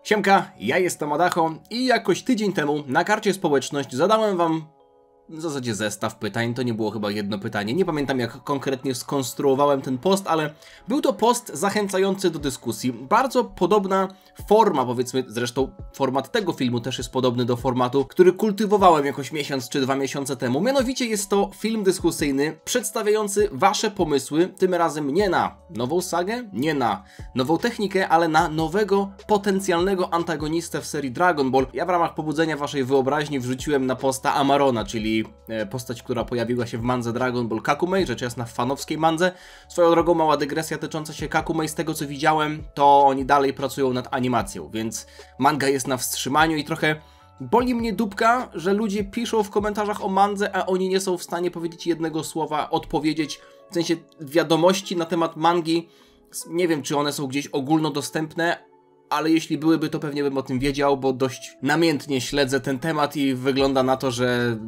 Siemka, ja jestem Adacho i jakoś tydzień temu na karcie społeczność zadałem wam w zasadzie zestaw pytań, to nie było chyba jedno pytanie, nie pamiętam jak konkretnie skonstruowałem ten post, ale był to post zachęcający do dyskusji. Bardzo podobna forma, powiedzmy, zresztą format tego filmu też jest podobny do formatu, który kultywowałem jakoś miesiąc czy 2 miesiące temu. Mianowicie jest to film dyskusyjny przedstawiający wasze pomysły, tym razem nie na nową sagę, nie na nową technikę, ale na nowego potencjalnego antagonistę w serii Dragon Ball. Ja w ramach pobudzenia waszej wyobraźni wrzuciłem na posta Amarona, czyli postać, która pojawiła się w mandze Dragon Ball Kakumei, rzecz jasna w fanowskiej mandze. Swoją drogą mała dygresja tycząca się Kakumei, z tego co widziałem, to oni dalej pracują nad animacją, więc manga jest na wstrzymaniu i trochę boli mnie dupka, że ludzie piszą w komentarzach o mandze, a oni nie są w stanie powiedzieć jednego słowa, odpowiedzieć, w sensie wiadomości na temat mangi. Nie wiem, czy one są gdzieś ogólnodostępne, ale jeśli byłyby, to pewnie bym o tym wiedział, bo dość namiętnie śledzę ten temat i wygląda na to, że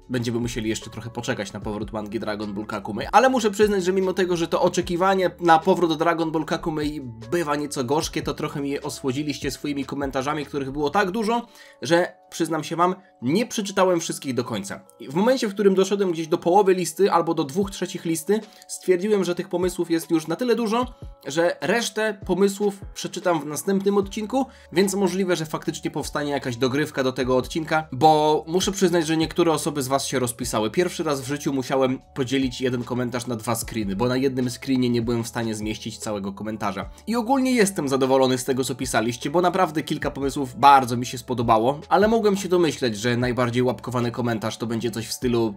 będziemy musieli jeszcze trochę poczekać na powrót mangi Dragon Ball Kakumei. Ale muszę przyznać, że mimo tego, że to oczekiwanie na powrót Dragon Ball Kakumei bywa nieco gorzkie, to trochę mi je osłodziliście swoimi komentarzami, których było tak dużo, że przyznam się wam, nie przeczytałem wszystkich do końca. I w momencie, w którym doszedłem gdzieś do połowy listy, albo do 2/3 listy, stwierdziłem, że tych pomysłów jest już na tyle dużo, że resztę pomysłów przeczytam w następnym odcinku, więc możliwe, że faktycznie powstanie jakaś dogrywka do tego odcinka, bo muszę przyznać, że niektóre osoby z was się rozpisały. Pierwszy raz w życiu musiałem podzielić jeden komentarz na 2 screeny, bo na jednym screenie nie byłem w stanie zmieścić całego komentarza. I ogólnie jestem zadowolony z tego, co pisaliście, bo naprawdę kilka pomysłów bardzo mi się spodobało, ale mogłem się domyśleć, że najbardziej łapkowany komentarz to będzie coś w stylu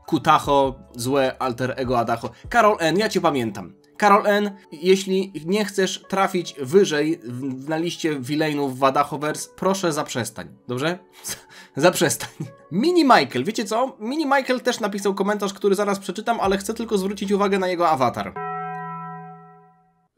Kutacho, złe alter ego Adacho. Karol N, ja cię pamiętam. Karol N, jeśli nie chcesz trafić wyżej na liście villainów w Adachoverse, proszę zaprzestań, dobrze? Zaprzestań. Mini Michael, wiecie co? Mini Michael też napisał komentarz, który zaraz przeczytam, ale chcę tylko zwrócić uwagę na jego awatar.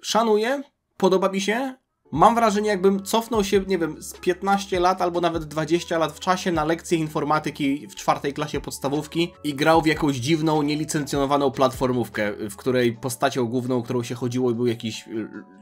Szanuję, podoba mi się. Mam wrażenie, jakbym cofnął się, nie wiem, z 15 lat albo nawet 20 lat w czasie na lekcję informatyki w 4. klasie podstawówki i grał w jakąś dziwną, nielicencjonowaną platformówkę, w której postacią główną, którą się chodziło, był jakiś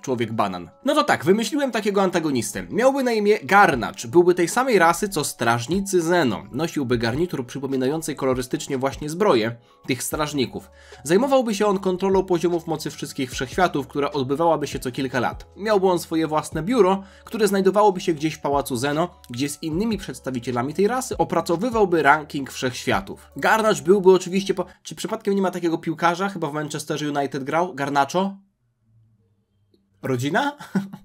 człowiek banan. No to tak, wymyśliłem takiego antagonistę. Miałby na imię Garnacz, byłby tej samej rasy co strażnicy Zeno. Nosiłby garnitur przypominający kolorystycznie właśnie zbroję tych strażników. Zajmowałby się on kontrolą poziomów mocy wszystkich wszechświatów, która odbywałaby się co kilka lat. Miałby on swoje własne biuro, które znajdowałoby się gdzieś w pałacu Zeno, gdzie z innymi przedstawicielami tej rasy opracowywałby ranking wszechświatów. Garnacz byłby oczywiście Czy przypadkiem nie ma takiego piłkarza? Chyba w Manchesterze United grał? Garnacho? Rodzina?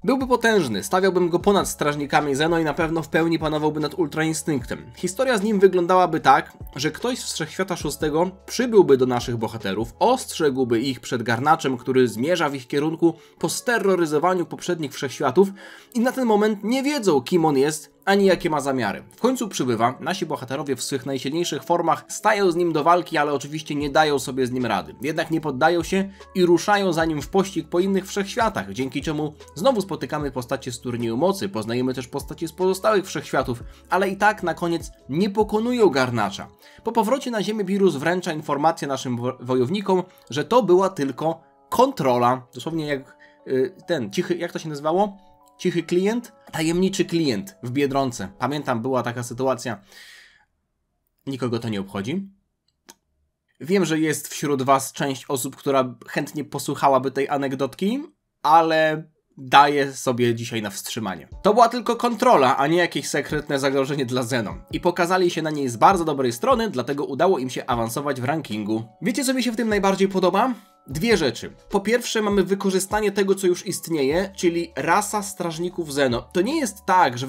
Byłby potężny, stawiałbym go ponad strażnikami Zeno i na pewno w pełni panowałby nad ultrainstynktem. Historia z nim wyglądałaby tak, że ktoś z Wszechświata Szóstego przybyłby do naszych bohaterów, ostrzegłby ich przed Garnaczem, który zmierza w ich kierunku po steroryzowaniu poprzednich wszechświatów i na ten moment nie wiedzą, kim on jest, ani jakie ma zamiary. W końcu przybywa, nasi bohaterowie w swych najsilniejszych formach stają z nim do walki, ale oczywiście nie dają sobie z nim rady. Jednak nie poddają się i ruszają za nim w pościg po innych wszechświatach, dzięki czemu znowu spotykamy postacie z turnieju mocy, poznajemy też postacie z pozostałych wszechświatów, ale i tak na koniec nie pokonują Garnacza. Po powrocie na Ziemię Virus wręcza informację naszym wojownikom, że to była tylko kontrola, dosłownie jak ten cichy, jak to się nazywało? Cichy klient? Tajemniczy klient w Biedronce. Pamiętam, była taka sytuacja. Nikogo to nie obchodzi. Wiem, że jest wśród was część osób, która chętnie posłuchałaby tej anegdotki, ale daję sobie dzisiaj na wstrzymanie. To była tylko kontrola, a nie jakieś sekretne zagrożenie dla Zeno. I pokazali się na niej z bardzo dobrej strony, dlatego udało im się awansować w rankingu. Wiecie, co mi się w tym najbardziej podoba? 2 rzeczy. Po pierwsze, mamy wykorzystanie tego, co już istnieje, czyli rasa strażników Zeno. To nie jest tak, że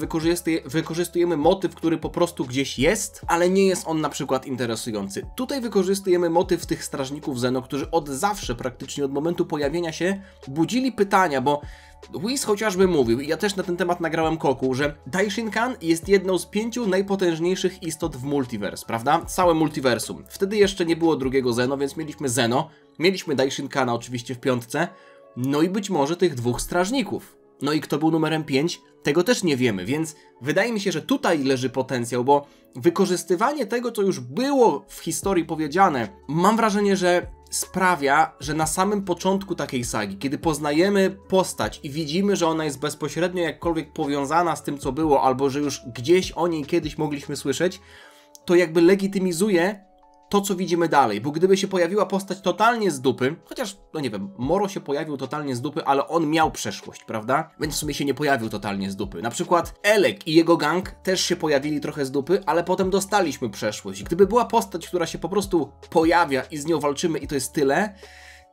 wykorzystujemy motyw, który po prostu gdzieś jest, ale nie jest on na przykład interesujący. Tutaj wykorzystujemy motyw tych strażników Zeno, którzy od zawsze, praktycznie od momentu pojawienia się, budzili pytania, bo Whis chociażby mówił, i ja też na ten temat nagrałem koku, że Daishinkan jest jedną z 5 najpotężniejszych istot w multiverse, prawda? Całe multiversum. Wtedy jeszcze nie było drugiego Zeno, więc mieliśmy Zeno, mieliśmy Daishinkana oczywiście w 5, no i być może tych 2 strażników. No i kto był numerem 5? Tego też nie wiemy, więc wydaje mi się, że tutaj leży potencjał, bo wykorzystywanie tego, co już było w historii powiedziane, mam wrażenie, że sprawia, że na samym początku takiej sagi, kiedy poznajemy postać i widzimy, że ona jest bezpośrednio jakkolwiek powiązana z tym, co było, albo że już gdzieś o niej kiedyś mogliśmy słyszeć, to jakby legitymizuje to, co widzimy dalej, bo gdyby się pojawiła postać totalnie z dupy, chociaż, no nie wiem, Moro się pojawił totalnie z dupy, ale on miał przeszłość, prawda? Więc w sumie się nie pojawił totalnie z dupy. Na przykład Elek i jego gang też się pojawili trochę z dupy, ale potem dostaliśmy przeszłość. Gdyby była postać, która się po prostu pojawia i z nią walczymy i to jest tyle,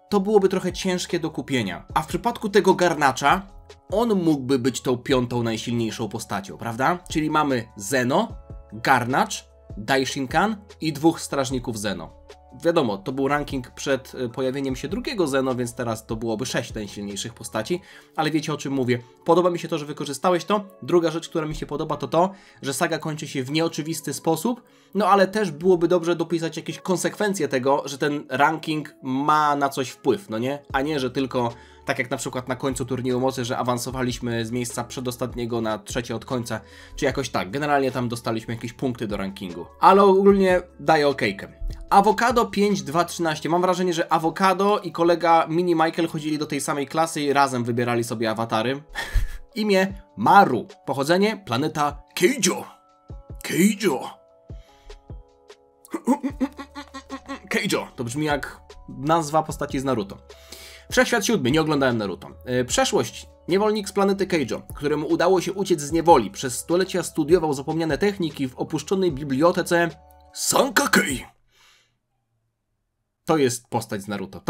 to byłoby trochę ciężkie do kupienia. A w przypadku tego garnacza, on mógłby być tą piątą najsilniejszą postacią, prawda? Czyli mamy Zeno, garnacz, Daishinkan i 2 strażników Zeno. Wiadomo, to był ranking przed pojawieniem się drugiego Zeno, więc teraz to byłoby 6 najsilniejszych postaci, ale wiecie, o czym mówię. Podoba mi się to, że wykorzystałeś to. Druga rzecz, która mi się podoba, to to, że saga kończy się w nieoczywisty sposób, no ale też byłoby dobrze dopisać jakieś konsekwencje tego, że ten ranking ma na coś wpływ, no nie? A nie, że tylko tak jak na przykład na końcu turnieju mocy, że awansowaliśmy z miejsca przedostatniego na trzecie od końca, czy jakoś tak. Generalnie tam dostaliśmy jakieś punkty do rankingu. Ale ogólnie daję okejkę. Awokado 5-2-13. Mam wrażenie, że Awokado i kolega Mini Michael chodzili do tej samej klasy i razem wybierali sobie awatary. Imię Maru. Pochodzenie planeta Keijo. Keijo. Keijo. To brzmi jak nazwa postaci z Naruto. Wszechświat 7. Nie oglądałem Naruto. Przeszłość. Niewolnik z planety Keijo, któremu udało się uciec z niewoli. Przez stulecia studiował zapomniane techniki w opuszczonej bibliotece Sankakei. To jest postać z Naruto.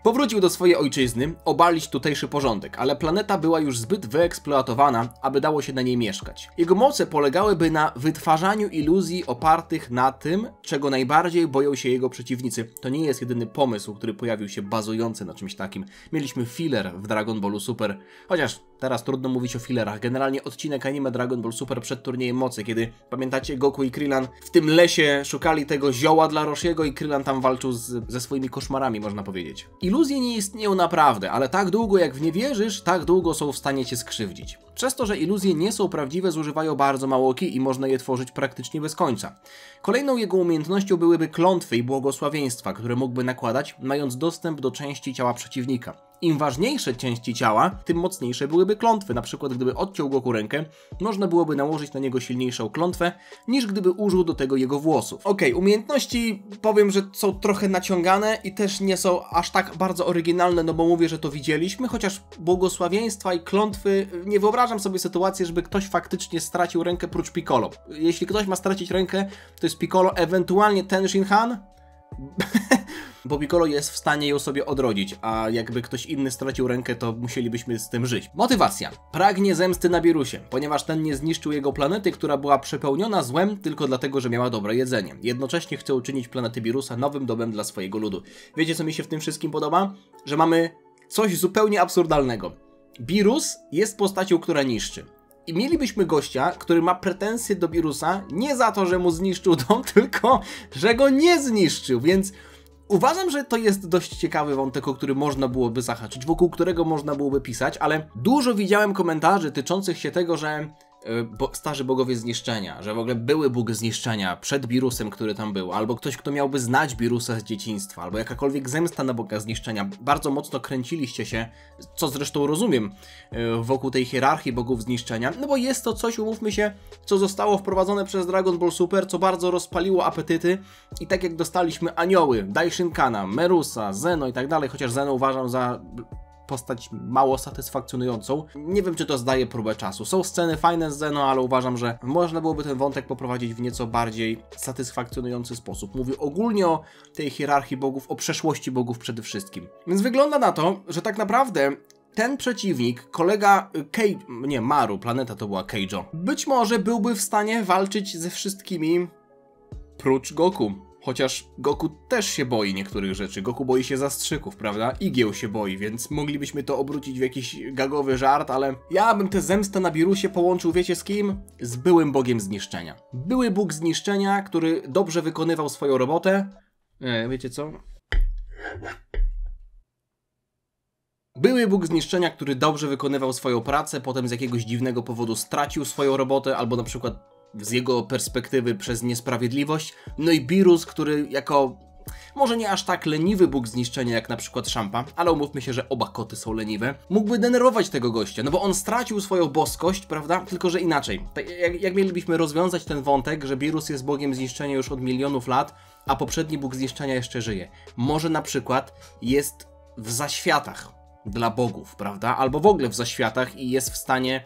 Powrócił do swojej ojczyzny, obalić tutejszy porządek, ale planeta była już zbyt wyeksploatowana, aby dało się na niej mieszkać. Jego moce polegałyby na wytwarzaniu iluzji opartych na tym, czego najbardziej boją się jego przeciwnicy. To nie jest jedyny pomysł, który pojawił się bazujący na czymś takim. Mieliśmy filler w Dragon Ballu Super, chociaż teraz trudno mówić o fillerach. Generalnie odcinek anime Dragon Ball Super przed turniejem mocy, kiedy, pamiętacie, Goku i Krillin w tym lesie szukali tego zioła dla Roshiego i Krillin tam walczył ze swoimi koszmarami, można powiedzieć. Iluzje nie istnieją naprawdę, ale tak długo jak w nie wierzysz, tak długo są w stanie cię skrzywdzić. Przez to, że iluzje nie są prawdziwe, zużywają bardzo mało ki i można je tworzyć praktycznie bez końca. Kolejną jego umiejętnością byłyby klątwy i błogosławieństwa, które mógłby nakładać, mając dostęp do części ciała przeciwnika. Im ważniejsze części ciała, tym mocniejsze byłyby klątwy. Na przykład gdyby odciął Goku rękę, można byłoby nałożyć na niego silniejszą klątwę, niż gdyby użył do tego jego włosów. Okej, umiejętności powiem, że są trochę naciągane i też nie są aż tak bardzo oryginalne, no bo mówię, że to widzieliśmy, chociaż błogosławieństwa i klątwy, nie wyobrażam sobie sytuacji, żeby ktoś faktycznie stracił rękę prócz Piccolo. Jeśli ktoś ma stracić rękę, to jest Piccolo, ewentualnie Ten Shinhan, bo Piccolo jest w stanie ją sobie odrodzić, a jakby ktoś inny stracił rękę, to musielibyśmy z tym żyć. Motywacja. Pragnie zemsty na Birusie, ponieważ ten nie zniszczył jego planety, która była przepełniona złem tylko dlatego, że miała dobre jedzenie. Jednocześnie chce uczynić planetę Birusa nowym domem dla swojego ludu. Wiecie, co mi się w tym wszystkim podoba? Że mamy coś zupełnie absurdalnego. Birus jest postacią, która niszczy. I mielibyśmy gościa, który ma pretensje do Birusa nie za to, że mu zniszczył dom, tylko że go nie zniszczył, więc uważam, że to jest dość ciekawy wątek, o który można byłoby zahaczyć, wokół którego można byłoby pisać, ale dużo widziałem komentarzy tyczących się tego, że starzy bogowie zniszczenia, że w ogóle były bóg zniszczenia przed Birusem, który tam był, albo ktoś, kto miałby znać Birusa z dzieciństwa, albo jakakolwiek zemsta na boga zniszczenia. Bardzo mocno kręciliście się, co zresztą rozumiem, wokół tej hierarchii bogów zniszczenia, no bo jest to coś, umówmy się, co zostało wprowadzone przez Dragon Ball Super, co bardzo rozpaliło apetyty i tak jak dostaliśmy anioły, Daishinkana, Merusa, Zeno i tak dalej, chociaż Zeno uważam za postać mało satysfakcjonującą. Nie wiem, czy to zdaje próbę czasu. Są sceny fajne z Zeno, ale uważam, że można byłoby ten wątek poprowadzić w nieco bardziej satysfakcjonujący sposób. Mówię ogólnie o tej hierarchii bogów, o przeszłości bogów przede wszystkim. Więc wygląda na to, że tak naprawdę ten przeciwnik, kolega Maru, planeta to była Keijo, być może byłby w stanie walczyć ze wszystkimi prócz Goku. Chociaż Goku też się boi niektórych rzeczy. Goku boi się zastrzyków, prawda? Igieł się boi, więc moglibyśmy to obrócić w jakiś gagowy żart, ale ja bym tę zemstę na Birusie połączył, wiecie z kim? Z byłym bogiem zniszczenia. Były bóg zniszczenia, który dobrze wykonywał swoją robotę. Wiecie co? Były bóg zniszczenia, który dobrze wykonywał swoją pracę, potem z jakiegoś dziwnego powodu stracił swoją robotę, albo na przykład z jego perspektywy przez niesprawiedliwość. No i Birus, który jako może nie aż tak leniwy Bóg zniszczenia jak na przykład Szampa, ale umówmy się, że oba koty są leniwe, mógłby denerwować tego gościa, no bo on stracił swoją boskość, prawda? Tylko że inaczej. Jak mielibyśmy rozwiązać ten wątek, że Beerus jest Bogiem zniszczenia już od milionów lat, a poprzedni Bóg zniszczenia jeszcze żyje? Może na przykład jest w zaświatach dla bogów, prawda? Albo w ogóle w zaświatach i jest w stanie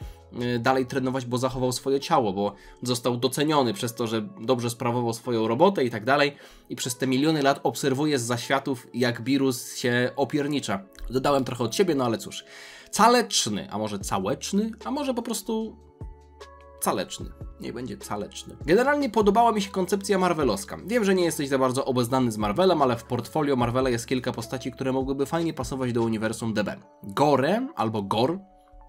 dalej trenować, bo zachował swoje ciało, bo został doceniony przez to, że dobrze sprawował swoją robotę i tak dalej i przez te miliony lat obserwuje z zaświatów, jak Beerus się opiernicza. Dodałem trochę od siebie, no ale cóż. Caleczny, a może całeczny, a może po prostu caleczny. Nie będzie caleczny. Generalnie podobała mi się koncepcja marvelowska. Wiem, że nie jesteś za bardzo obeznany z Marvelem, ale w portfolio Marvela jest kilka postaci, które mogłyby fajnie pasować do uniwersum DB. Gore albo Gor.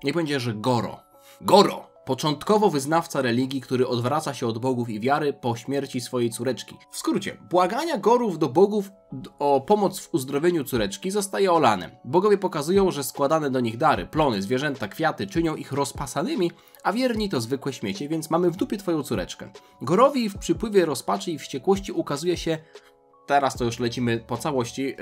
Nie będzie, że Goro. Goro! Początkowo wyznawca religii, który odwraca się od bogów i wiary po śmierci swojej córeczki. W skrócie, błagania Gorów do bogów o pomoc w uzdrowieniu córeczki zostaje olane. Bogowie pokazują, że składane do nich dary, plony, zwierzęta, kwiaty czynią ich rozpasanymi, a wierni to zwykłe śmiecie, więc mamy w dupie twoją córeczkę. Gorowi w przypływie rozpaczy i wściekłości ukazuje się... Teraz to już lecimy po całości,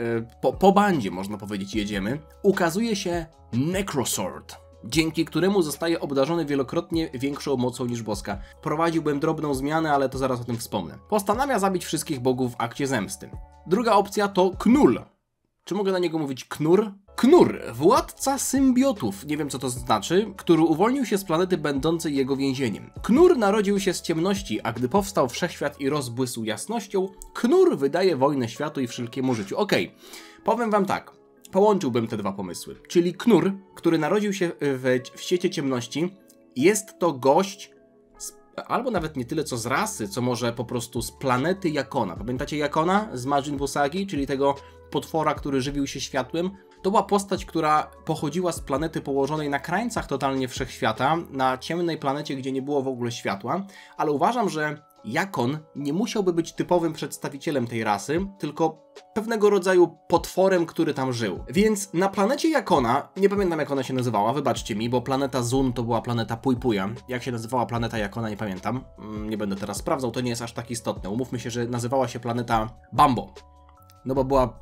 po bandzie można powiedzieć jedziemy. Ukazuje się Necrosword, dzięki któremu zostaje obdarzony wielokrotnie większą mocą niż boska. Prowadziłbym drobną zmianę, ale to zaraz o tym wspomnę. Postanawia zabić wszystkich bogów w akcie zemsty. Druga opcja to Knull. Czy mogę na niego mówić Knur? Knur, władca symbiotów, nie wiem co to znaczy, który uwolnił się z planety będącej jego więzieniem. Knur narodził się z ciemności, a gdy powstał wszechświat i rozbłysł jasnością, Knur wydaje wojnę światu i wszelkiemu życiu. Okej, powiem wam tak. Połączyłbym te dwa pomysły. Czyli Knur, który narodził się w świecie ciemności, jest to gość albo nawet nie tyle co z rasy, co może po prostu z planety Jakona. Pamiętacie Jakona z Majin Buu Sagi, czyli tego potwora, który żywił się światłem? To była postać, która pochodziła z planety położonej na krańcach totalnie wszechświata, na ciemnej planecie, gdzie nie było w ogóle światła, ale uważam, że Jakon nie musiałby być typowym przedstawicielem tej rasy, tylko pewnego rodzaju potworem, który tam żył. Więc na planecie Jakona, nie pamiętam jak ona się nazywała, wybaczcie mi, bo planeta Zun to była planeta Puipuja. Jak się nazywała planeta Jakona, nie pamiętam. Nie będę teraz sprawdzał, to nie jest aż tak istotne. Umówmy się, że nazywała się planeta Bambo. No bo była...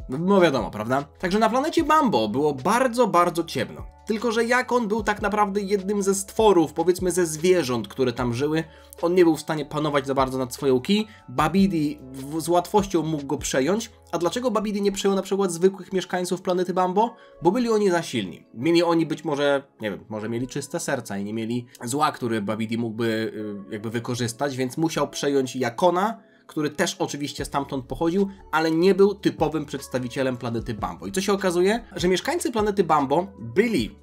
No wiadomo, prawda? Także na planecie Bambo było bardzo, bardzo ciemno. Tylko że Jakon był tak naprawdę jednym ze stworów, powiedzmy ze zwierząt, które tam żyły. On nie był w stanie panować za bardzo nad swoją ki. Babidi z łatwością mógł go przejąć. A dlaczego Babidi nie przejął na przykład zwykłych mieszkańców planety Bambo? Bo byli oni za silni. Mieli oni być może, nie wiem, może mieli czyste serca i nie mieli zła, który Babidi mógłby jakby wykorzystać, więc musiał przejąć Jakona, który też oczywiście stamtąd pochodził, ale nie był typowym przedstawicielem planety Bambo. I co się okazuje? Że mieszkańcy planety Bambo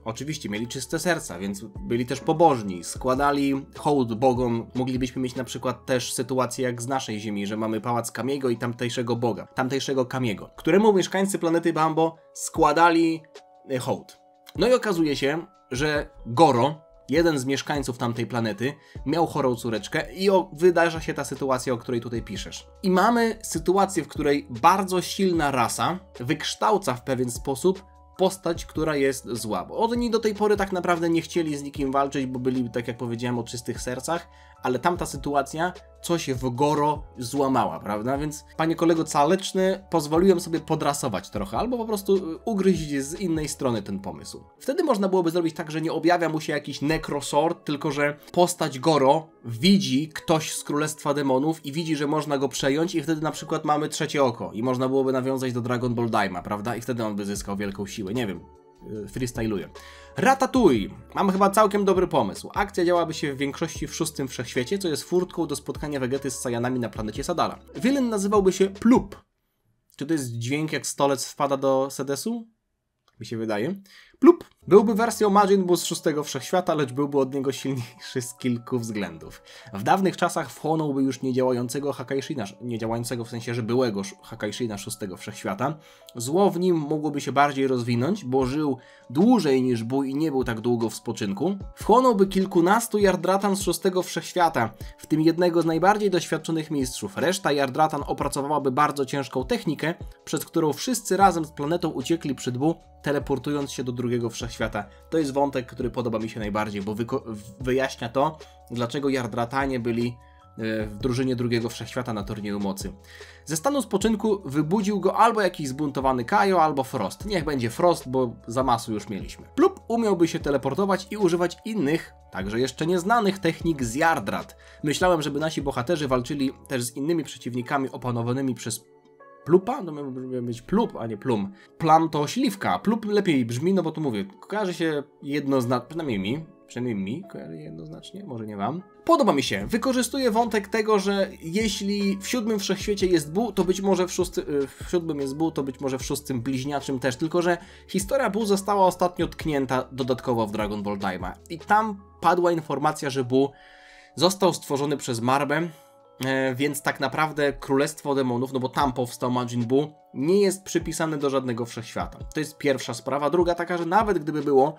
oczywiście mieli czyste serca, więc byli też pobożni, składali hołd bogom. Moglibyśmy mieć na przykład też sytuację jak z naszej ziemi, że mamy pałac Kamiego i tamtejszego boga, tamtejszego Kamiego, któremu mieszkańcy planety Bambo składali hołd. No i okazuje się, że Goro, jeden z mieszkańców tamtej planety, miał chorą córeczkę i wydarza się ta sytuacja, o której tutaj piszesz. I mamy sytuację, w której bardzo silna rasa wykształca w pewien sposób postać, która jest zła. Bo oni do tej pory tak naprawdę nie chcieli z nikim walczyć, bo byli, tak jak powiedziałem, o czystych sercach, ale tamta sytuacja coś w Goro złamała, prawda? Więc, panie kolego caleczny, pozwoliłem sobie podrasować trochę, albo po prostu ugryźć z innej strony ten pomysł. Wtedy można byłoby zrobić tak, że nie objawia mu się jakiś Necrosword, tylko że postać Goro widzi ktoś z Królestwa Demonów i widzi, że można go przejąć i wtedy na przykład mamy trzecie oko i można byłoby nawiązać do Dragon Ball Daima, prawda? I wtedy on by zyskał wielką siłę, nie wiem. Freestyluję. Ratatouille. Mamy chyba całkiem dobry pomysł. Akcja działaby się w większości w szóstym wszechświecie, co jest furtką do spotkania Vegety z Saiyanami na planecie Sadala. Villain nazywałby się Plup. Czy to jest dźwięk jak stolec wpada do sedesu? Mi się wydaje. Plup byłby wersją Majin Buu z szóstego wszechświata, lecz byłby od niego silniejszy z kilku względów. W dawnych czasach wchłonąłby już niedziałającego Hakaishina, niedziałającego w sensie, że byłego Hakaishina szóstego wszechświata. Zło w nim mogłoby się bardziej rozwinąć, bo żył dłużej niż Buu i nie był tak długo w spoczynku. Wchłonąłby kilkunastu Yardratan z szóstego wszechświata, w tym jednego z najbardziej doświadczonych mistrzów. Reszta Yardratan opracowałaby bardzo ciężką technikę, przez którą wszyscy razem z planetą uciekli przed Buu, teleportując się do drugiego wszechświata. To jest wątek, który podoba mi się najbardziej, bo wyjaśnia to, dlaczego Yardratanie byli w drużynie drugiego wszechświata na turnieju mocy. Ze stanu spoczynku wybudził go albo jakiś zbuntowany Kajo, albo Frost. Niech będzie Frost, bo Zamasu już mieliśmy. Plup umiałby się teleportować i używać innych, także jeszcze nieznanych technik z Yardrat. Myślałem, żeby nasi bohaterzy walczyli też z innymi przeciwnikami opanowanymi przez Plupa? To miałby być Plup, a nie Plum. Plan to śliwka. Plup lepiej brzmi, no bo tu mówię, kojarzy się jednoznacznie, przynajmniej mi kojarzy jednoznacznie, może nie wam. Podoba mi się. Wykorzystuję wątek tego, że jeśli w 7 wszechświecie jest Bu, to być może w 7 jest Bu, to być może w 6 bliźniaczym też, tylko że historia Bu została ostatnio tknięta dodatkowo w Dragon Ball Daima. I tam padła informacja, że Bu został stworzony przez Marbę, więc tak naprawdę Królestwo Demonów, no bo tam powstał Majin Buu, nie jest przypisane do żadnego wszechświata. To jest pierwsza sprawa. Druga taka, że nawet gdyby było,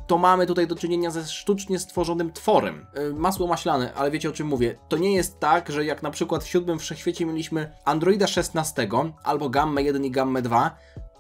to mamy tutaj do czynienia ze sztucznie stworzonym tworem. Masło maślane, ale wiecie o czym mówię. To nie jest tak, że jak na przykład w 7 wszechświecie mieliśmy Androida 16 albo Gammę 1 i Gammę 2,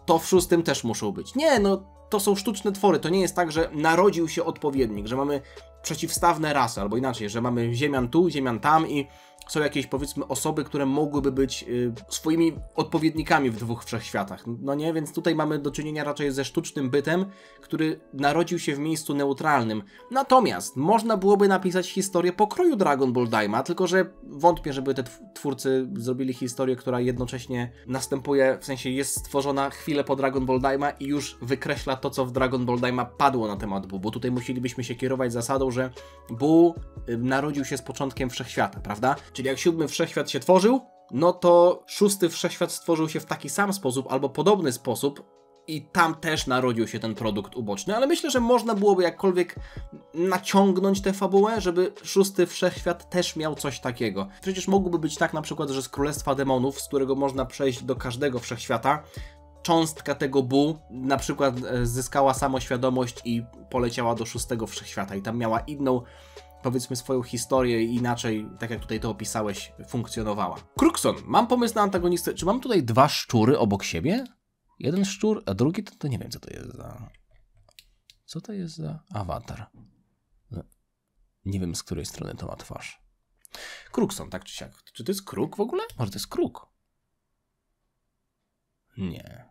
to w 6 też muszą być. Nie, no to są sztuczne twory. To nie jest tak, że narodził się odpowiednik, że mamy przeciwstawne rasy, albo inaczej, że mamy ziemian tu, ziemian tam i są jakieś, powiedzmy, osoby, które mogłyby być swoimi odpowiednikami w 2 wszechświatach. No nie, więc tutaj mamy do czynienia raczej ze sztucznym bytem, który narodził się w miejscu neutralnym. Natomiast można byłoby napisać historię pokroju Dragon Ball Daima, tylko że wątpię, żeby te twórcy zrobili historię, która jednocześnie następuje, w sensie jest stworzona chwilę po Dragon Ball Daima i już wykreśla to, co w Dragon Ball Daima padło na temat Buu, bo tutaj musielibyśmy się kierować zasadą, że Buu narodził się z początkiem wszechświata, prawda? Czyli jak 7 wszechświat się tworzył, no to 6 wszechświat stworzył się w taki sam sposób albo podobny sposób i tam też narodził się ten produkt uboczny, ale myślę, że można byłoby jakkolwiek naciągnąć tę fabułę, żeby 6 wszechświat też miał coś takiego. Przecież mogłoby być tak na przykład, że z Królestwa Demonów, z którego można przejść do każdego wszechświata, cząstka tego Buu na przykład zyskała samoświadomość i poleciała do 6 wszechświata i tam miała inną, powiedzmy, swoją historię i inaczej, tak jak tutaj to opisałeś, funkcjonowała. Crooxon, mam pomysł na antagonistę. Czy mam tutaj 2 szczury obok siebie? Jeden szczur, a drugi to nie wiem, co to jest za... Co to jest za awatar? Nie wiem, z której strony to ma twarz. Crooxon, tak czy siak. Czy to jest kruk w ogóle? Może to jest kruk? Nie.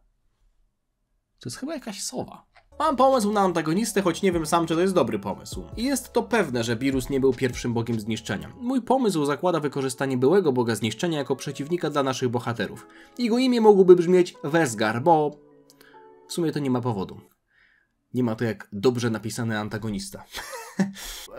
To jest chyba jakaś sowa. Mam pomysł na antagonistę, choć nie wiem sam, czy to jest dobry pomysł. I jest to pewne, że Beerus nie był pierwszym bogiem zniszczenia. Mój pomysł zakłada wykorzystanie byłego boga zniszczenia jako przeciwnika dla naszych bohaterów. Jego imię mogłoby brzmieć Wesgar, bo w sumie to nie ma powodu. Nie ma to jak dobrze napisany antagonista.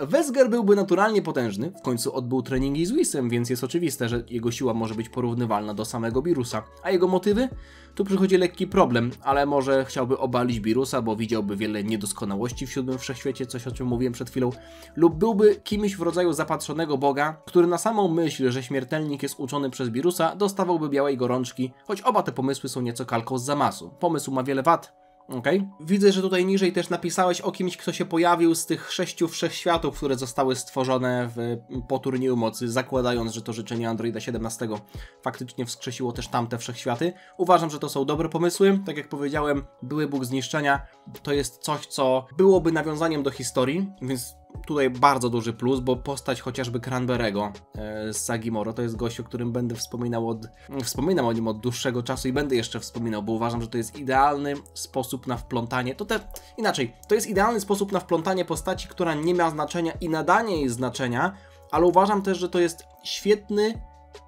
Wesgar byłby naturalnie potężny, w końcu odbył treningi z Whisem, więc jest oczywiste, że jego siła może być porównywalna do samego Beerusa. A jego motywy? Tu przychodzi lekki problem, ale może chciałby obalić Beerusa, bo widziałby wiele niedoskonałości w 7 wszechświecie, coś o czym mówiłem przed chwilą, lub byłby kimś w rodzaju zapatrzonego boga, który na samą myśl, że śmiertelnik jest uczony przez Beerusa, dostawałby białej gorączki, choć oba te pomysły są nieco kalką z Zamasu. Pomysł ma wiele wad. Okay. Widzę, że tutaj niżej też napisałeś o kimś, kto się pojawił z tych 6 wszechświatów, które zostały stworzone po turnieju mocy, zakładając, że to życzenie Androida 17 faktycznie wskrzesiło też tamte wszechświaty. Uważam, że to są dobre pomysły. Tak jak powiedziałem, były Bóg zniszczenia to jest coś, co byłoby nawiązaniem do historii, więc tutaj bardzo duży plus, bo postać chociażby Cranberry'ego z sagi Moro to jest gość, o którym będę wspominał o nim od dłuższego czasu i będę jeszcze wspominał, bo uważam, że to jest idealny sposób na wplątanie, to jest idealny sposób na wplątanie postaci, która nie ma znaczenia i nadanie jej znaczenia, ale uważam też, że to jest świetny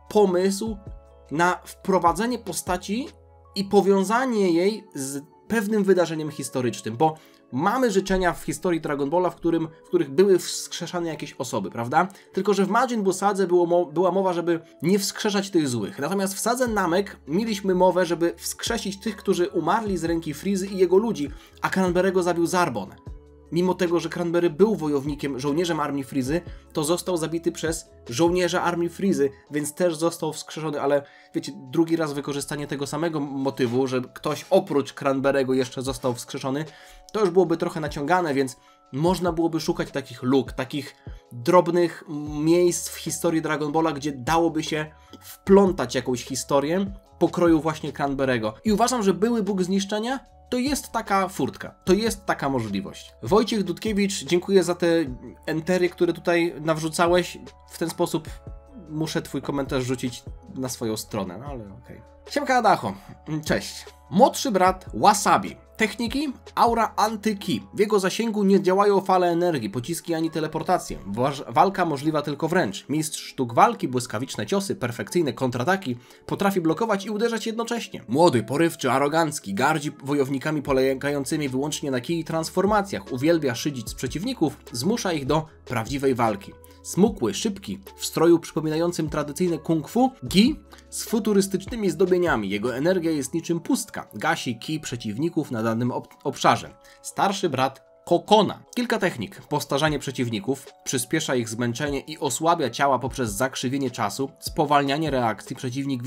pomysł na wprowadzenie postaci i powiązanie jej z pewnym wydarzeniem historycznym, bo mamy życzenia w historii Dragon Balla, w których były wskrzeszane jakieś osoby, prawda? Tylko że w Majin Buu sadze była mowa, żeby nie wskrzeszać tych złych. Natomiast w sadze Namek mieliśmy mowę, żeby wskrzesić tych, którzy umarli z ręki Frizy i jego ludzi, a Cranberry'ego zabił Zarbon. Mimo tego, że Cranberry był wojownikiem, żołnierzem armii Frizy, to został zabity przez żołnierza armii Frizy, więc też został wskrzeszony, ale wiecie, drugi raz wykorzystanie tego samego motywu, że ktoś oprócz Cranberry'ego jeszcze został wskrzeszony, to już byłoby trochę naciągane, więc można byłoby szukać takich luk, takich drobnych miejsc w historii Dragon Balla, gdzie dałoby się wplątać jakąś historię pokroju właśnie Cranberry'ego. I uważam, że były Bóg zniszczenia to jest taka furtka, to jest taka możliwość. Wojciech Dudkiewicz, dziękuję za te entery, które tutaj nawrzucałeś. W ten sposób muszę twój komentarz rzucić na swoją stronę, no ale okej. Siemka Adacho, cześć. Młodszy brat Wasabi. Techniki? Aura Anty-Ki. W jego zasięgu nie działają fale energii, pociski ani teleportacje. Walka możliwa tylko wręcz. Mistrz sztuk walki, błyskawiczne ciosy, perfekcyjne kontrataki. Potrafi blokować i uderzać jednocześnie. Młody, porywczy, arogancki, gardzi wojownikami polegającymi wyłącznie na kij i transformacjach. Uwielbia szydzić z przeciwników, zmusza ich do prawdziwej walki. Smukły, szybki, w stroju przypominającym tradycyjne kung fu, Gi z futurystycznymi zdobieniami. Jego energia jest niczym pustka. Gasi ki przeciwników na danym obszarze. Starszy brat Kokona. Kilka technik. Postarzanie przeciwników, przyspiesza ich zmęczenie i osłabia ciała poprzez zakrzywienie czasu, spowalnianie reakcji, przeciwnik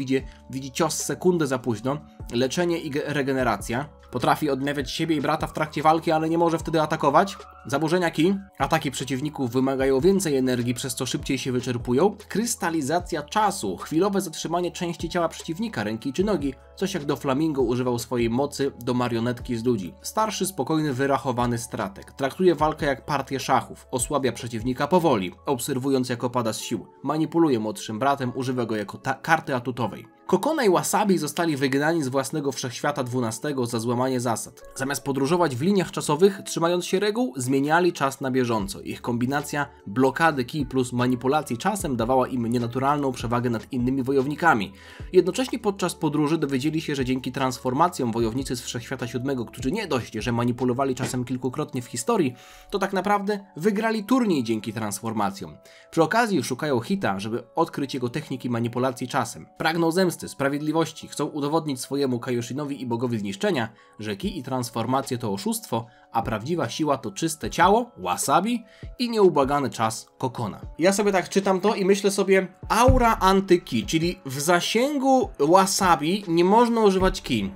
widzi cios sekundę za późno, leczenie i regeneracja. Potrafi odnawiać siebie i brata w trakcie walki, ale nie może wtedy atakować. Zaburzenia ki. Ataki przeciwników wymagają więcej energii, przez co szybciej się wyczerpują. Krystalizacja czasu. Chwilowe zatrzymanie części ciała przeciwnika, ręki czy nogi. Coś jak do Flamingo używał swojej mocy do marionetki z ludzi. Starszy, spokojny, wyrachowany strateg. Traktuje walkę jak partię szachów. Osłabia przeciwnika powoli, obserwując jak opada z sił. Manipuluje młodszym bratem, używa go jako karty atutowej. Kokona i Wasabi zostali wygnani z własnego wszechświata XII za złamanie zasad. Zamiast podróżować w liniach czasowych, trzymając się reguł, zmieniali czas na bieżąco. Ich kombinacja blokady ki plus manipulacji czasem dawała im nienaturalną przewagę nad innymi wojownikami. Jednocześnie podczas podróży dowiedzieli się, że dzięki transformacjom wojownicy z wszechświata VII, którzy nie dość, że manipulowali czasem kilkukrotnie w historii, to tak naprawdę wygrali turniej dzięki transformacjom. Przy okazji szukają Hita, żeby odkryć jego techniki manipulacji czasem. Pragną zemsty, sprawiedliwości, chcą udowodnić swojemu Kaioshinowi i bogowi zniszczenia, że ki i transformacje to oszustwo, a prawdziwa siła to czyste ciało, Wasabi i nieubłagany czas Kokona. Ja sobie tak czytam to i myślę sobie, aura anty-ki, czyli w zasięgu Wasabi nie można używać ki.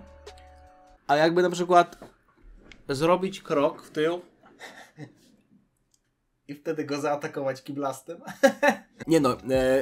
A jakby na przykład zrobić krok w tył i wtedy go zaatakować kiblastem. Nie no,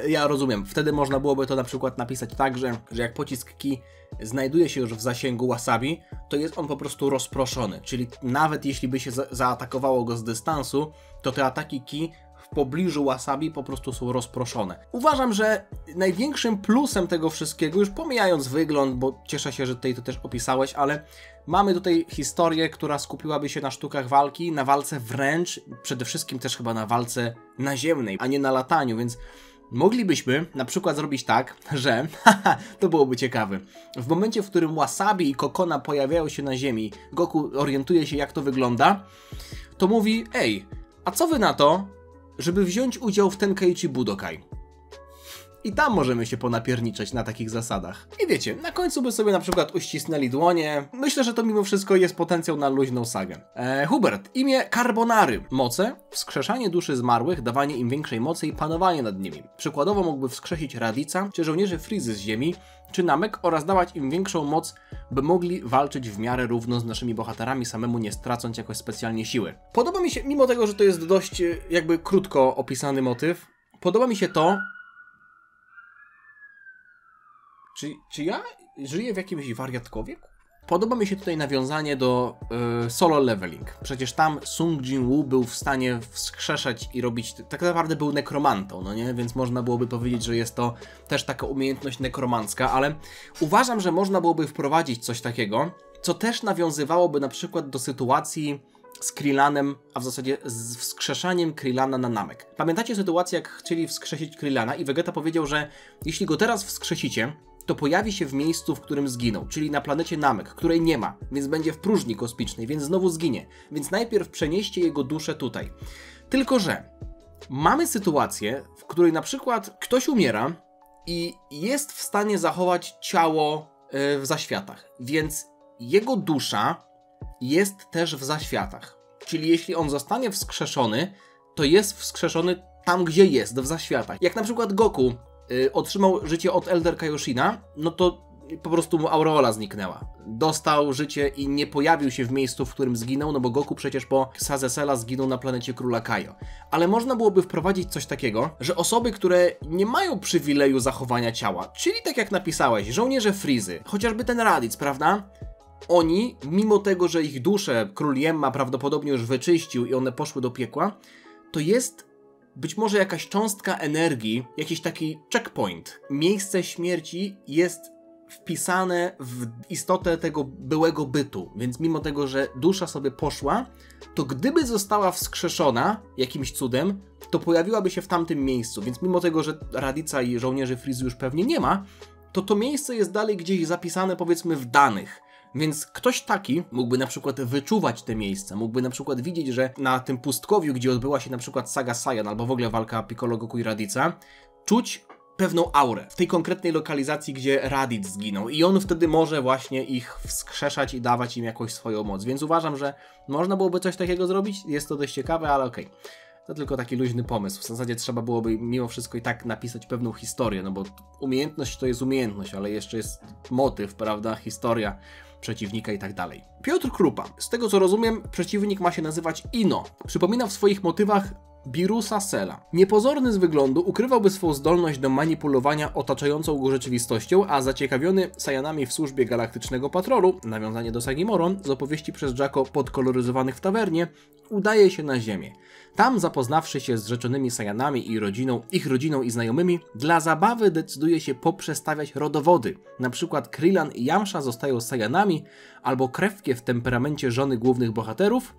ja rozumiem. Wtedy można byłoby to na przykład napisać tak, że jak pocisk ki znajduje się już w zasięgu Wasabi, to jest on po prostu rozproszony. Czyli nawet jeśli by się zaatakowało go z dystansu, to te ataki ki w pobliżu Wasabi po prostu są rozproszone. Uważam, że największym plusem tego wszystkiego, już pomijając wygląd, bo cieszę się, że tutaj to też opisałeś, ale mamy tutaj historię, która skupiłaby się na sztukach walki, na walce wręcz, przede wszystkim też chyba na walce naziemnej, a nie na lataniu, więc moglibyśmy na przykład zrobić tak, że, to byłoby ciekawe, w momencie, w którym Wasabi i Kokona pojawiają się na ziemi, Goku orientuje się, jak to wygląda, to mówi, ej, a co wy na to, żeby wziąć udział w Tenkaichi Budokai? I tam możemy się ponapierniczać na takich zasadach. I wiecie, na końcu by sobie na przykład uścisnęli dłonie. Myślę, że to mimo wszystko jest potencjał na luźną sagę. Hubert, imię Carbonary. Moce? Wskrzeszanie duszy zmarłych, dawanie im większej mocy i panowanie nad nimi. Przykładowo mógłby wskrzesić Radica, czy żołnierzy Frizy z ziemi, czy Namek oraz dawać im większą moc, by mogli walczyć w miarę równo z naszymi bohaterami, samemu nie stracąc jakoś specjalnie siły. Podoba mi się, mimo tego, że to jest dość jakby krótko opisany motyw, podoba mi się to, Czy ja żyję w jakimś wariatkowie? Podoba mi się tutaj nawiązanie do solo leveling. Przecież tam Sung Jin-woo był w stanie wskrzeszać i robić... Tak naprawdę był nekromantą, no nie? Więc można byłoby powiedzieć, że jest to też taka umiejętność nekromancka, ale uważam, że można byłoby wprowadzić coś takiego, co też nawiązywałoby na przykład do sytuacji z Krillanem, a w zasadzie z wskrzeszaniem Krillana na Namek. Pamiętacie sytuację, jak chcieli wskrzesić Krillana i Vegeta powiedział, że jeśli go teraz wskrzesicie, to pojawi się w miejscu, w którym zginął, czyli na planecie Namek, której nie ma, więc będzie w próżni kosmicznej, więc znowu zginie. Więc najpierw przenieście jego duszę tutaj. Tylko że mamy sytuację, w której na przykład ktoś umiera i jest w stanie zachować ciało w zaświatach, więc jego dusza jest też w zaświatach. Czyli jeśli on zostanie wskrzeszony, to jest wskrzeszony tam, gdzie jest, w zaświatach. Jak na przykład Goku otrzymał życie od Elder Kaioshina, no to po prostu mu aureola zniknęła. Dostał życie i nie pojawił się w miejscu, w którym zginął, no bo Goku przecież po Sazesela zginął na planecie Króla Kaio. Ale można byłoby wprowadzić coś takiego, że osoby, które nie mają przywileju zachowania ciała, czyli tak jak napisałeś, żołnierze Frizy, chociażby ten Raditz, prawda? Oni, mimo tego, że ich dusze Król Yemma prawdopodobnie już wyczyścił i one poszły do piekła, to jest być może jakaś cząstka energii, jakiś taki checkpoint. Miejsce śmierci jest wpisane w istotę tego byłego bytu, więc mimo tego, że dusza sobie poszła, to gdyby została wskrzeszona jakimś cudem, to pojawiłaby się w tamtym miejscu, więc mimo tego, że Radica i żołnierzy Freezy już pewnie nie ma, to miejsce jest dalej gdzieś zapisane, powiedzmy, w danych. Więc ktoś taki mógłby na przykład wyczuwać te miejsca, mógłby na przykład widzieć, że na tym pustkowiu, gdzie odbyła się na przykład saga Saiyan albo w ogóle walka Piccolo, Goku i Radica, czuć pewną aurę w tej konkretnej lokalizacji, gdzie Raditz zginął i on wtedy może właśnie ich wskrzeszać i dawać im jakąś swoją moc, więc uważam, że można byłoby coś takiego zrobić, jest to dość ciekawe, ale okej. To tylko taki luźny pomysł. W zasadzie trzeba byłoby mimo wszystko i tak napisać pewną historię, no bo umiejętność to jest umiejętność, ale jeszcze jest motyw, prawda, historia przeciwnika i tak dalej. Piotr Krupa. Z tego co rozumiem, przeciwnik ma się nazywać Ino. Przypomina w swoich motywach Birusa Sela. Niepozorny z wyglądu, ukrywałby swą zdolność do manipulowania otaczającą go rzeczywistością, a zaciekawiony Saiyanami w służbie Galaktycznego Patrolu, nawiązanie do sagi Moron, z opowieści przez Jacko podkoloryzowanych w tawernie, udaje się na Ziemię. Tam, zapoznawszy się z rzeczonymi Saiyanami i ich rodziną i znajomymi, dla zabawy decyduje się poprzestawiać rodowody. Na przykład Krillin i Yamcha zostają Saiyanami, albo Krewkie w temperamencie żony głównych bohaterów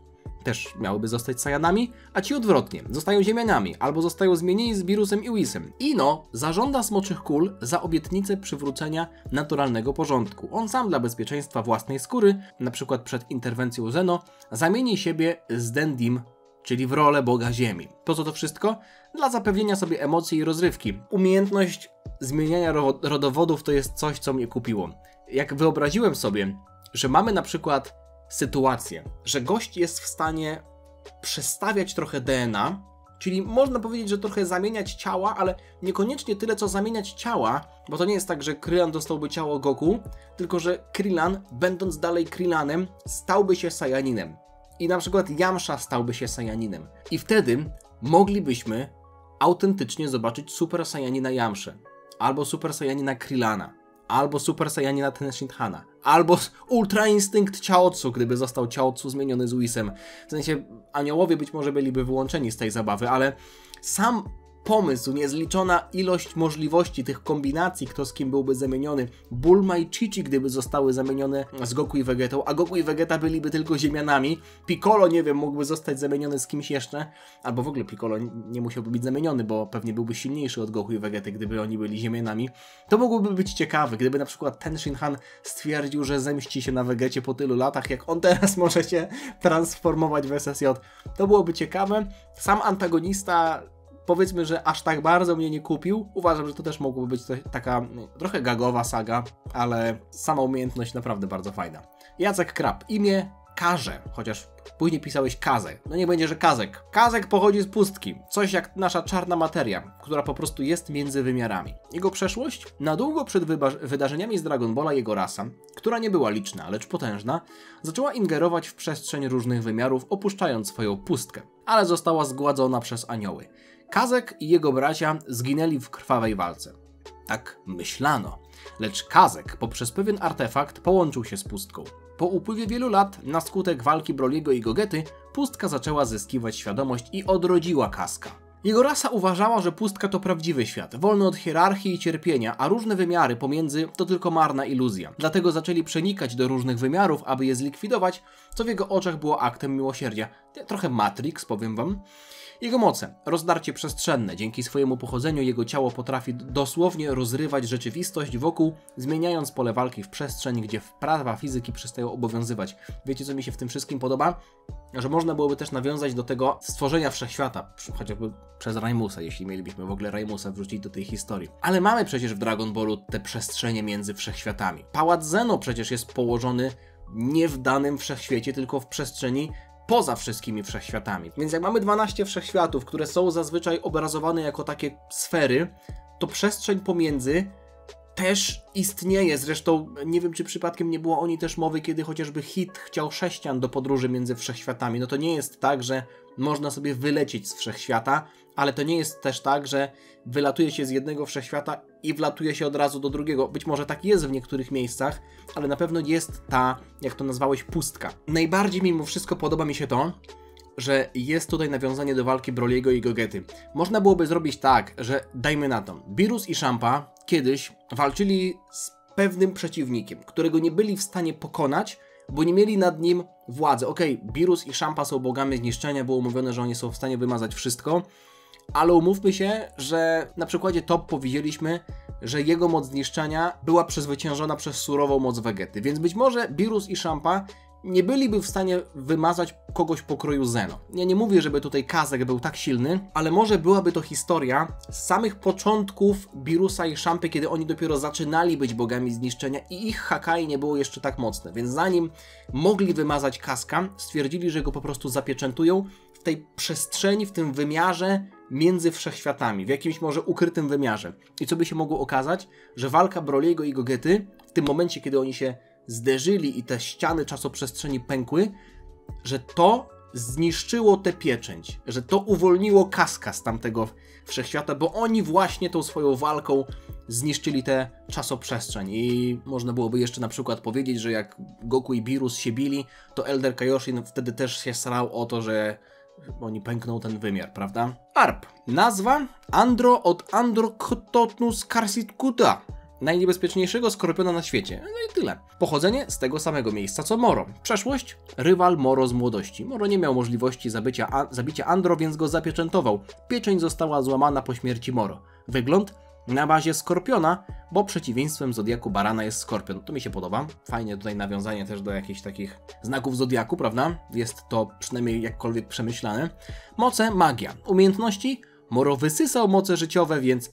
też miałyby zostać Saiyanami, a ci odwrotnie, zostają Ziemianami, albo zostają zmienieni z Birusem i Whisem. Ino zażąda Smoczych Kul za obietnicę przywrócenia naturalnego porządku. On sam dla bezpieczeństwa własnej skóry, na przykład przed interwencją Zeno, zamieni siebie z Dendim, czyli w rolę Boga Ziemi. Po co to wszystko? Dla zapewnienia sobie emocji i rozrywki. Umiejętność zmieniania rodowodów to jest coś, co mnie kupiło. Jak wyobraziłem sobie, że mamy na przykład sytuację, że gość jest w stanie przestawiać trochę DNA, czyli można powiedzieć, że trochę zamieniać ciała, ale niekoniecznie tyle, co zamieniać ciała, bo to nie jest tak, że Krillin dostałby ciało Goku, tylko że Krillin, będąc dalej Krillinem, stałby się Saiyaninem. I na przykład Yamcha stałby się Saiyaninem. I wtedy moglibyśmy autentycznie zobaczyć Super Saiyanina Yamszę, albo Super Saiyanina Krillina, albo Super Saiyanina Tenshinhana, albo Ultra Instynkt Chaozu, gdyby został Chaozu zmieniony z Whisem. W sensie aniołowie być może byliby wyłączeni z tej zabawy, ale sam pomysł, niezliczona ilość możliwości tych kombinacji, kto z kim byłby zamieniony, Bulma i Chi-Chi, gdyby zostały zamienione z Goku i Vegetą, a Goku i Vegeta byliby tylko Ziemianami, Piccolo, nie wiem, mógłby zostać zamieniony z kimś jeszcze, albo w ogóle Piccolo nie musiałby być zamieniony, bo pewnie byłby silniejszy od Goku i Vegety, gdyby oni byli Ziemianami. To mogłoby być ciekawe, gdyby na przykład Tenshinhan stwierdził, że zemści się na Vegecie po tylu latach, jak on teraz może się transformować w SSJ. To byłoby ciekawe. Sam antagonista, powiedzmy, że aż tak bardzo mnie nie kupił. Uważam, że to też mogłoby być taka trochę gagowa saga, ale sama umiejętność naprawdę bardzo fajna. Jacek Krab. Imię Karze, chociaż później pisałeś Kazę. No nie będzie, że Kazek. Kazek pochodzi z pustki. Coś jak nasza czarna materia, która po prostu jest między wymiarami. Jego przeszłość? Na długo przed wydarzeniami z Dragon Balla jego rasa, która nie była liczna, lecz potężna, zaczęła ingerować w przestrzeń różnych wymiarów, opuszczając swoją pustkę. Ale została zgładzona przez anioły. Kazek i jego bracia zginęli w krwawej walce. Tak myślano. Lecz Kazek poprzez pewien artefakt połączył się z pustką. Po upływie wielu lat, na skutek walki Broliego i Gogety, pustka zaczęła zyskiwać świadomość i odrodziła Kazka. Jego rasa uważała, że pustka to prawdziwy świat, wolny od hierarchii i cierpienia, a różne wymiary pomiędzy to tylko marna iluzja. Dlatego zaczęli przenikać do różnych wymiarów, aby je zlikwidować, co w jego oczach było aktem miłosierdzia. Trochę Matrix, powiem wam. Jego moce, rozdarcie przestrzenne. Dzięki swojemu pochodzeniu jego ciało potrafi dosłownie rozrywać rzeczywistość wokół, zmieniając pole walki w przestrzeń, gdzie prawa fizyki przestają obowiązywać. Wiecie, co mi się w tym wszystkim podoba? Że można byłoby też nawiązać do tego stworzenia wszechświata, chociażby przez Raimusa, jeśli mielibyśmy w ogóle Raimusa wrzucić do tej historii. Ale mamy przecież w Dragon Ballu te przestrzenie między wszechświatami. Pałac Zeno przecież jest położony nie w danym wszechświecie, tylko w przestrzeni poza wszystkimi wszechświatami. Więc jak mamy 12 wszechświatów, które są zazwyczaj obrazowane jako takie sfery, to przestrzeń pomiędzy też istnieje. Zresztą nie wiem, czy przypadkiem nie było o niej też mowy, kiedy chociażby Hit chciał sześcian do podróży między wszechświatami. No to nie jest tak, że można sobie wylecieć z wszechświata, ale to nie jest też tak, że wylatuje się z jednego wszechświata i wlatuje się od razu do drugiego. Być może tak jest w niektórych miejscach, ale na pewno jest ta, jak to nazwałeś, pustka. Najbardziej mimo wszystko podoba mi się to, że jest tutaj nawiązanie do walki Broly'ego i Gogety. Można byłoby zrobić tak, że dajmy na to, Beerus i Champa kiedyś walczyli z pewnym przeciwnikiem, którego nie byli w stanie pokonać, bo nie mieli nad nim władzy. Okej, Beerus i Champa są bogami zniszczenia, było mówione, że oni są w stanie wymazać wszystko, ale umówmy się, że na przykładzie Toppo widzieliśmy, że jego moc zniszczenia była przezwyciężona przez surową moc Vegety, więc być może Beerus i Champa nie byliby w stanie wymazać kogoś pokroju Zeno. Ja nie mówię, żeby tutaj Kazek był tak silny, ale może byłaby to historia z samych początków Beerusa i Champy, kiedy oni dopiero zaczynali być bogami zniszczenia i ich Hakai nie było jeszcze tak mocne, więc zanim mogli wymazać Kazka, stwierdzili, że go po prostu zapieczętują w tej przestrzeni, w tym wymiarze między wszechświatami, w jakimś może ukrytym wymiarze. I co by się mogło okazać? Że walka Broly'ego i Gogety, w tym momencie, kiedy oni się zderzyli i te ściany czasoprzestrzeni pękły, że to zniszczyło tę pieczęć, że to uwolniło Kazka z tamtego wszechświata, bo oni właśnie tą swoją walką zniszczyli tę czasoprzestrzeń. I można byłoby jeszcze na przykład powiedzieć, że jak Goku i Beerus się bili, to Elder Kaioshin wtedy też się starał o to, że oni pękną ten wymiar, prawda? Arp. Nazwa Andro od Androctotnus Carsitcuta, najniebezpieczniejszego skorpiona na świecie. No i tyle. Pochodzenie z tego samego miejsca co Moro. Przeszłość? Rywal Moro z młodości. Moro nie miał możliwości zabicia Andro, więc go zapieczętował. Pieczęć została złamana po śmierci Moro. Wygląd? Na bazie skorpiona, bo przeciwieństwem zodiaku barana jest skorpion. To mi się podoba. Fajnie tutaj nawiązanie też do jakichś takich znaków zodiaku, prawda? Jest to przynajmniej jakkolwiek przemyślane. Moce? Magia. Umiejętności? Moro wysysał moce życiowe, więc...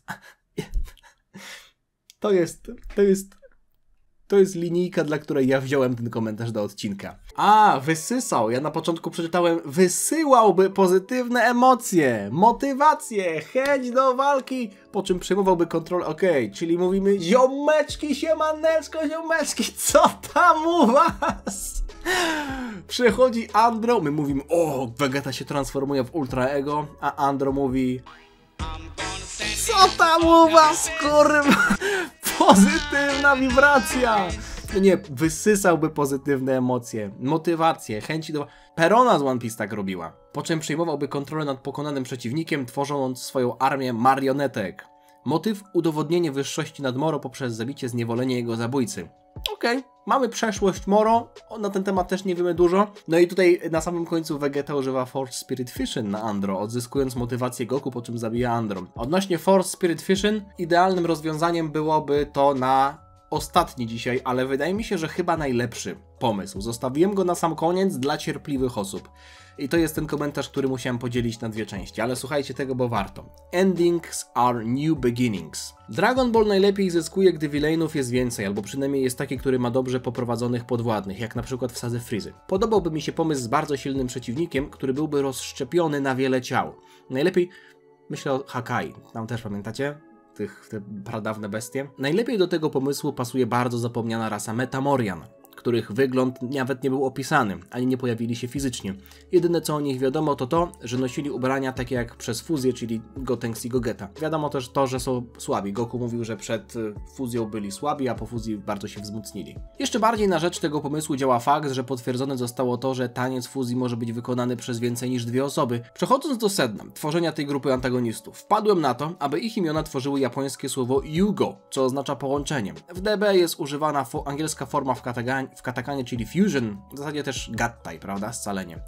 To jest linijka, dla której ja wziąłem ten komentarz do odcinka. A, wysysał. Ja na początku przeczytałem wysyłałby pozytywne emocje, motywację, chęć do walki, po czym przejmowałby kontrolę. Okej, czyli mówimy ziomeczki, siemaneczko, ziomeczki, co tam u was? Przychodzi Andro, my mówimy, o, Vegeta się transformuje w Ultra Ego, a Andro mówi... Co tam u was, kurwa? Pozytywna wibracja! Nie, wysysałby pozytywne emocje, motywację, chęci do... Perona z One Piece tak robiła. Po czym przejmowałby kontrolę nad pokonanym przeciwnikiem, tworząc swoją armię marionetek. Motyw? Udowodnienie wyższości nad Moro poprzez zabicie, zniewolenie jego zabójcy. Okej, mamy przeszłość Moro, na ten temat też nie wiemy dużo. No i tutaj na samym końcu Vegeta używa Force Spirit Fission na Andro, odzyskując motywację Goku, po czym zabija Andro. Odnośnie Force Spirit Fission, idealnym rozwiązaniem byłoby to na ostatni dzisiaj, ale wydaje mi się, że chyba najlepszy pomysł. Zostawiłem go na sam koniec dla cierpliwych osób. I to jest ten komentarz, który musiałem podzielić na dwie części, ale słuchajcie tego, bo warto. Endings are new beginnings. Dragon Ball najlepiej zyskuje, gdy villainów jest więcej, albo przynajmniej jest taki, który ma dobrze poprowadzonych podwładnych, jak na przykład w sadze Freezy. Podobałby mi się pomysł z bardzo silnym przeciwnikiem, który byłby rozszczepiony na wiele ciał. Najlepiej, myślę o Hakai, tam też pamiętacie? Te pradawne bestie. Najlepiej do tego pomysłu pasuje bardzo zapomniana rasa Metamorian, których wygląd nawet nie był opisany, ani nie pojawili się fizycznie. Jedyne co o nich wiadomo to to, że nosili ubrania takie jak przez fuzję, czyli Gotenks i Gogeta. Wiadomo też to, że są słabi. Goku mówił, że przed fuzją byli słabi, a po fuzji bardzo się wzmocnili. Jeszcze bardziej na rzecz tego pomysłu działa fakt, że potwierdzone zostało to, że taniec fuzji może być wykonany przez więcej niż dwie osoby. Przechodząc do sedna tworzenia tej grupy antagonistów, wpadłem na to, aby ich imiona tworzyły japońskie słowo Yugo, co oznacza połączenie. W DB jest używana angielska forma w katakanie, czyli fusion, w zasadzie też gattai, prawda, scalenie.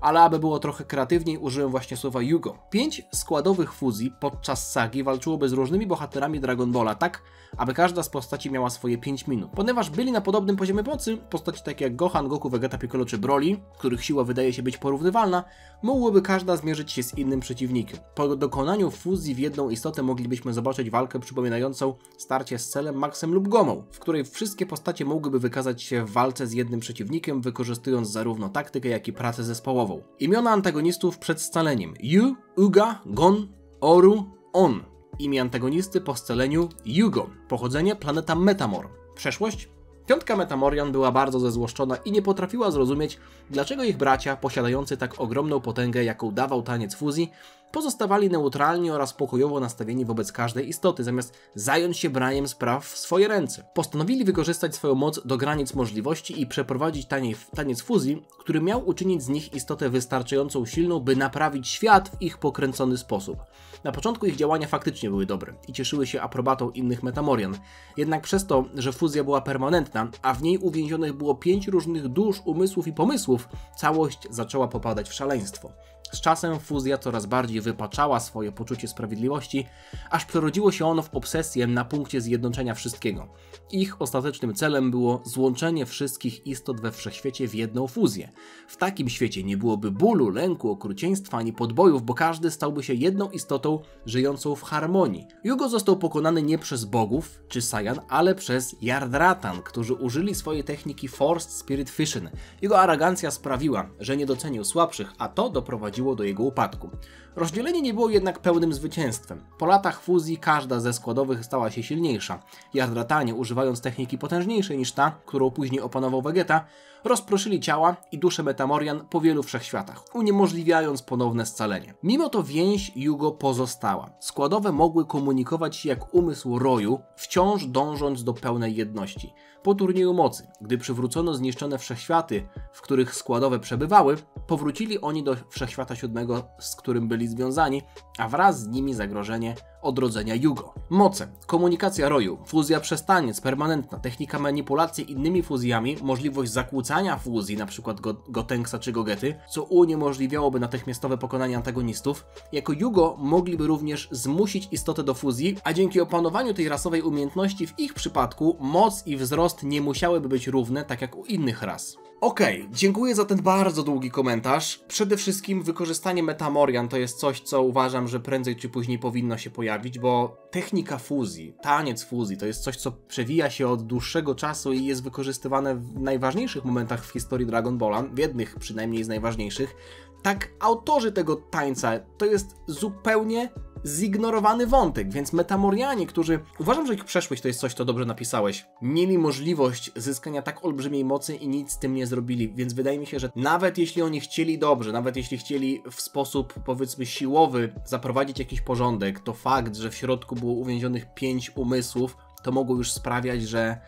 Ale aby było trochę kreatywniej, użyłem właśnie słowa Yugo. 5 składowych fuzji podczas sagi walczyłoby z różnymi bohaterami Dragon Balla tak, aby każda z postaci miała swoje 5 minut. Ponieważ byli na podobnym poziomie mocy, postaci takie jak Gohan, Goku, Vegeta, Piccolo czy Broly, których siła wydaje się być porównywalna, mogłyby każda zmierzyć się z innym przeciwnikiem. Po dokonaniu fuzji w jedną istotę moglibyśmy zobaczyć walkę przypominającą starcie z Celem, Maxem lub Gomą, w której wszystkie postacie mogłyby wykazać się w walce z jednym przeciwnikiem, wykorzystując zarówno taktykę, jak i pracę zespołową. Imiona antagonistów przed scaleniem: Yu, Uga, Gon, Oru, On. Imię antagonisty po scaleniu: Yugo. Pochodzenie: planeta Metamor. Przeszłość: piątka Metamorian była bardzo zezłoszczona i nie potrafiła zrozumieć, dlaczego ich bracia, posiadający tak ogromną potęgę, jaką dawał taniec fuzji, pozostawali neutralni oraz pokojowo nastawieni wobec każdej istoty, zamiast zająć się braniem spraw w swoje ręce. Postanowili wykorzystać swoją moc do granic możliwości i przeprowadzić taniec fuzji, który miał uczynić z nich istotę wystarczająco silną, by naprawić świat w ich pokręcony sposób. Na początku ich działania faktycznie były dobre i cieszyły się aprobatą innych Metamorian. Jednak przez to, że fuzja była permanentna, a w niej uwięzionych było 5 różnych dusz, umysłów i pomysłów, całość zaczęła popadać w szaleństwo. Z czasem fuzja coraz bardziej wypaczała swoje poczucie sprawiedliwości, aż przerodziło się ono w obsesję na punkcie zjednoczenia wszystkiego. Ich ostatecznym celem było złączenie wszystkich istot we wszechświecie w jedną fuzję. W takim świecie nie byłoby bólu, lęku, okrucieństwa ani podbojów, bo każdy stałby się jedną istotą żyjącą w harmonii. Yugo został pokonany nie przez bogów czy Saiyan, ale przez Yardratan, którzy użyli swojej techniki Forced Spirit Fission. Jego arogancja sprawiła, że nie docenił słabszych, a to doprowadziło do jego upadku. Rozdzielenie nie było jednak pełnym zwycięstwem. Po latach fuzji każda ze składowych stała się silniejsza. Yardratanie, używając techniki potężniejszej niż ta, którą później opanował Vegeta, rozproszyli ciała i dusze Metamorian po wielu wszechświatach, uniemożliwiając ponowne scalenie. Mimo to więź Yugo pozostała. Składowe mogły komunikować się jak umysł Roju, wciąż dążąc do pełnej jedności. Po turnieju mocy, gdy przywrócono zniszczone wszechświaty, w których składowe przebywały, powrócili oni do wszechświata 7, z którym byli związani, a wraz z nimi zagrożenie odrodzenia Yugo. Moce, komunikacja Roju, fuzja przez taniec, permanentna, technika manipulacji innymi fuzjami, możliwość zakłócania fuzji, np. Gotenks czy Gogety, co uniemożliwiałoby natychmiastowe pokonanie antagonistów. Jako Yugo mogliby również zmusić istotę do fuzji, a dzięki opanowaniu tej rasowej umiejętności w ich przypadku moc i wzrost nie musiałyby być równe, tak jak u innych ras. Okej, dziękuję za ten bardzo długi komentarz. Przede wszystkim wykorzystanie Metamorian to jest coś, co uważam, że prędzej czy później powinno się pojawić, bo technika fuzji, taniec fuzji to jest coś, co przewija się od dłuższego czasu i jest wykorzystywane w najważniejszych momentach w historii Dragon Balla, w jednych przynajmniej z najważniejszych. Tak, autorzy tego tańca to jest zupełnie zignorowany wątek, więc Metamorianie, którzy, uważam, że ich przeszłość to jest coś, co dobrze napisałeś, mieli możliwość zyskania tak olbrzymiej mocy i nic z tym nie zrobili, więc wydaje mi się, że nawet jeśli oni chcieli dobrze, nawet jeśli chcieli w sposób, powiedzmy, siłowy zaprowadzić jakiś porządek, to fakt, że w środku było uwięzionych 5 umysłów, to mogło już sprawiać, że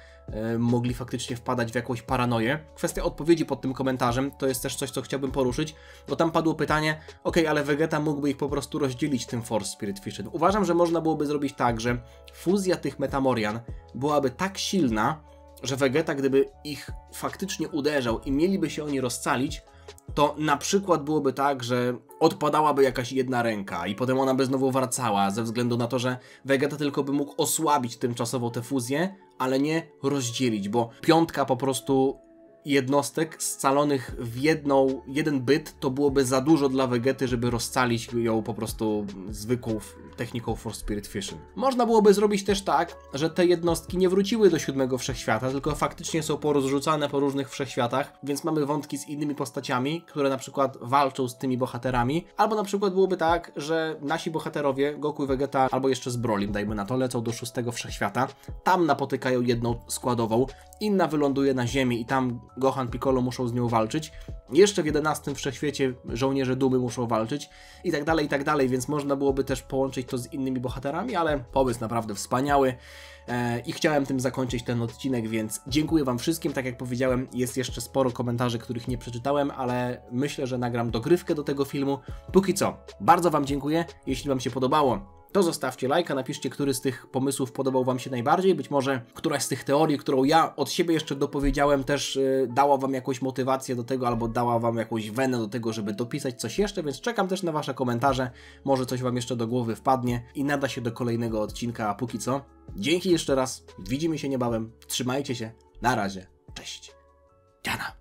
mogli faktycznie wpadać w jakąś paranoję. Kwestia odpowiedzi pod tym komentarzem to jest też coś, co chciałbym poruszyć, bo tam padło pytanie, ale Vegeta mógłby ich po prostu rozdzielić tym Force Spirit Fission. Uważam, że można byłoby zrobić tak, że fuzja tych Metamorian byłaby tak silna, że Vegeta, gdyby ich faktycznie uderzał i mieliby się oni rozcalić, to na przykład byłoby tak, że odpadałaby jakaś jedna ręka i potem ona by znowu wracała, ze względu na to, że Vegeta tylko by mógł osłabić tymczasowo tę fuzję, ale nie rozdzielić, bo 5 po prostu jednostek scalonych w jeden byt to byłoby za dużo dla Vegety, żeby rozcalić ją po prostu zwykłą techniką Force Spirit Fission. Można byłoby zrobić też tak, że te jednostki nie wróciły do 7 wszechświata, tylko faktycznie są porozrzucane po różnych wszechświatach, więc mamy wątki z innymi postaciami, które na przykład walczą z tymi bohaterami, albo na przykład byłoby tak, że nasi bohaterowie, Goku i Vegeta, albo jeszcze z Brolim, dajmy na to, lecą do 6 wszechświata, tam napotykają jedną składową, inna wyląduje na ziemi i tam Gohan, Piccolo muszą z nią walczyć, jeszcze w 11 wszechświecie żołnierze Dumy muszą walczyć i tak dalej, więc można byłoby też połączyć to z innymi bohaterami, ale pomysł naprawdę wspaniały i chciałem tym zakończyć ten odcinek, więc dziękuję Wam wszystkim. Tak jak powiedziałem, jest jeszcze sporo komentarzy, których nie przeczytałem, ale myślę, że nagram dogrywkę do tego filmu. Póki co, bardzo Wam dziękuję. Jeśli Wam się podobało, to zostawcie lajka, napiszcie, który z tych pomysłów podobał Wam się najbardziej. Być może któraś z tych teorii, którą ja od siebie jeszcze dopowiedziałem, też dała Wam jakąś motywację do tego, albo dała Wam jakąś wenę do tego, żeby dopisać coś jeszcze, więc czekam też na Wasze komentarze. Może coś Wam jeszcze do głowy wpadnie i nada się do kolejnego odcinka, a póki co, dzięki jeszcze raz, widzimy się niebawem, trzymajcie się, na razie, cześć, Dziana.